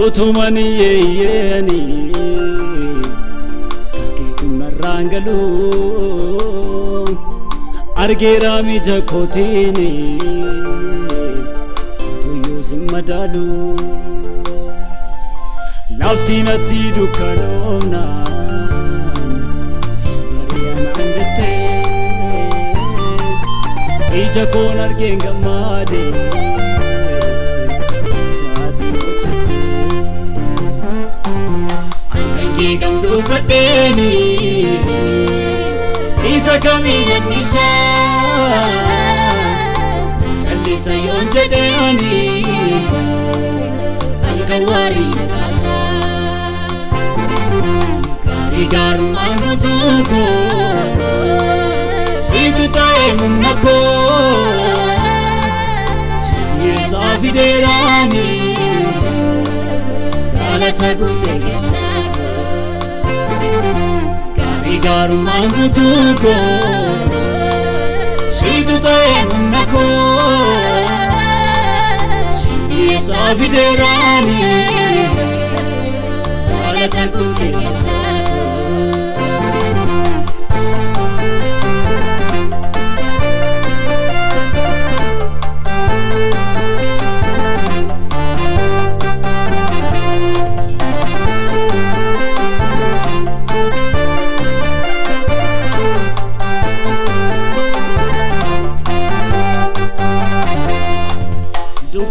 Utumani yeyeni kakekuna rangalu argera mi jakotini tuyo simadalu laftina tidu kalona bariyana anjete ijakon argenga made Gamdu badeni isa kamina nisa challi sayon jedani alkalwari nagasa gari garu manutuko situ tae munnako siye safiderani galata gutegesa Garu mangutuko situ tae munnako siye safiderani galata gutegesa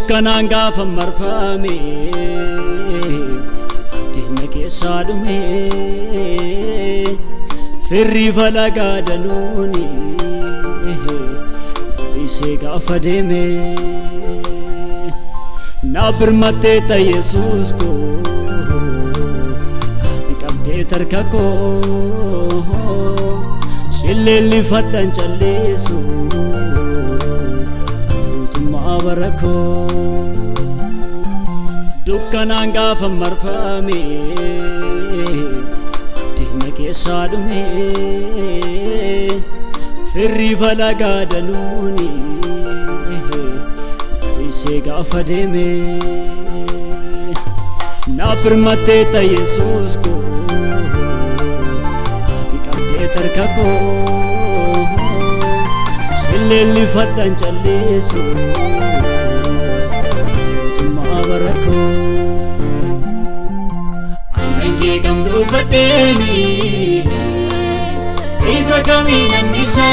Kananga famarfame adina keessa dhume firri falaga daluni ise gaafa deeme na birmatte ta Yesus ko ati qabde tarka ko shillelli faddan callesu Abarako Dukkananga famarfame adina keessa dhume firri falaga daluni ise gaafa deeme na birmatte ta Yesus ko ati qabde tarka ko shillelli faddan callesu Abarako Angange gamdu badeni isa kamina nisa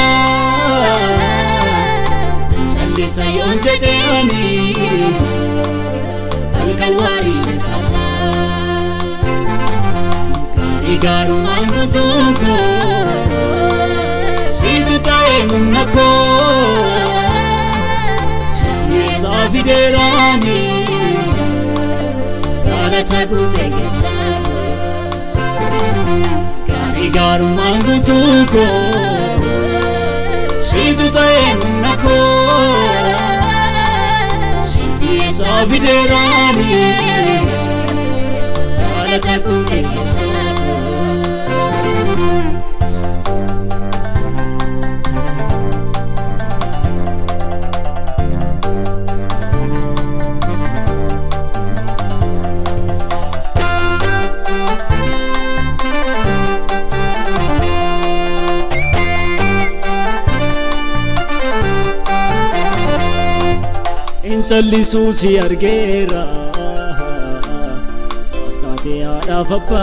challi sayon jedani alkalwari nagasa gari garu mangutuko situ tae munnako siye safiderani galata gutegesa gari garu mangutuko situ tae munnako siye safiderani galata gutegesa Challisu si argera aftate adafappa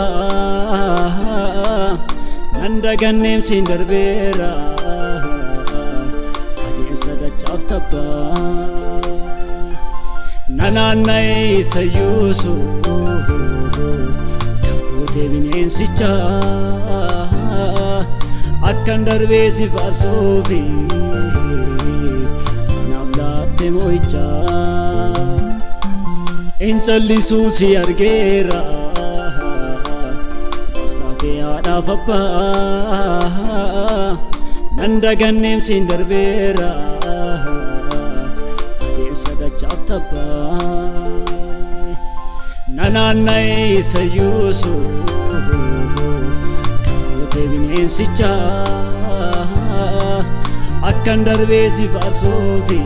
nanda gannem sin darbera ademsa dachaftappa nananai sayusu kakote bineensicha akkan darbe si farsofi moicha inchallisu si argera aftate adafappa Nandaganneem siin darbeera adeemsa dachaaf tabbaa nanaanna'ee isa yuusuu kankoote bineensichaa akkan darbee si faarsuufi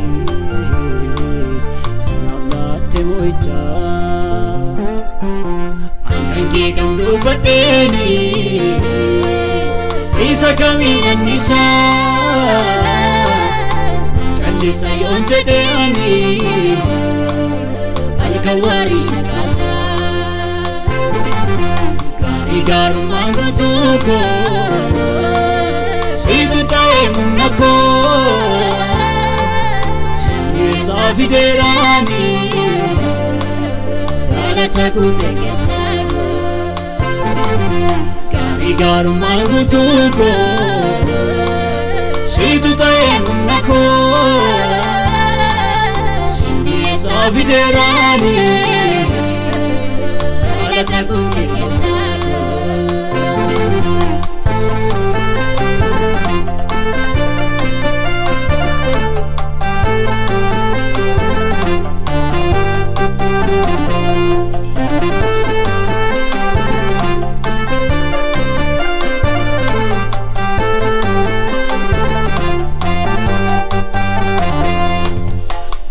naaf laatte moo'ichaa aannan kee kan dubbadheeni isa kamiin annisaa callisa yoon jedheeni halkan waarii naqaasaa gaarii gaarummaan guutuu koo siitu ta'ee humna koo sirreessaa fideeraani galata guutee keessaa gaarii gaarummaan guutuu koo siitu ta'ee humna koo sirreessaa fideeraani galata guutee keessaa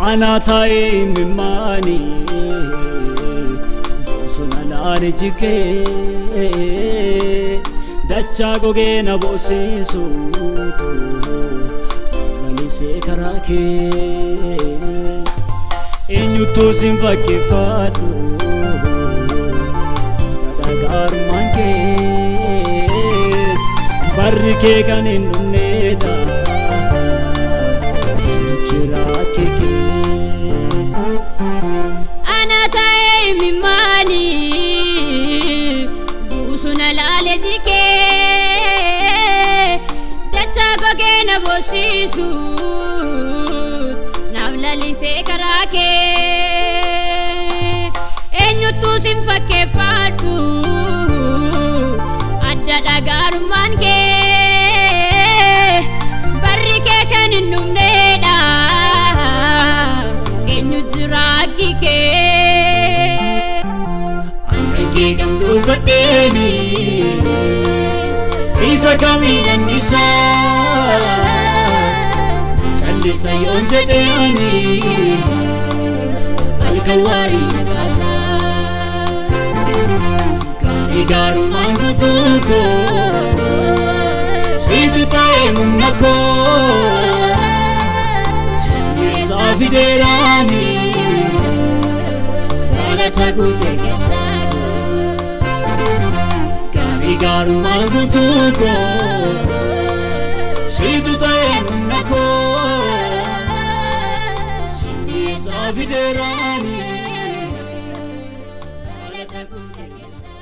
Anataa'ee mimmaani bosona laale jikee dachaa gogee na boosisu lalisee karaa kee eenyutu sin fakkeeffadhu gaarummaan kee barri kee kan hin dhumneedha eenyuchiraa kee Anataa'ee mimmaani bosona laale jikee dachaa gogee na boosisu naaf lalisee karaa kee eenyutu sin fakkeeffadhu adda gaarummaan kee barri kee kan hin dhumneedha eenyutu raakki kee aannan kee kan dubbadheeni isa kamiin annisaa callisa yoon jedheeni halkan waarii naqaasaa gaarii gaarummaan guutuu koo siitu ta'ee humna koo sirreessaa fideeraani galata guutee keessaa gaarii gaarummaan guutuu koo siitu ta'ee humna koo sirreessaa fideeraani galata guutee keessaa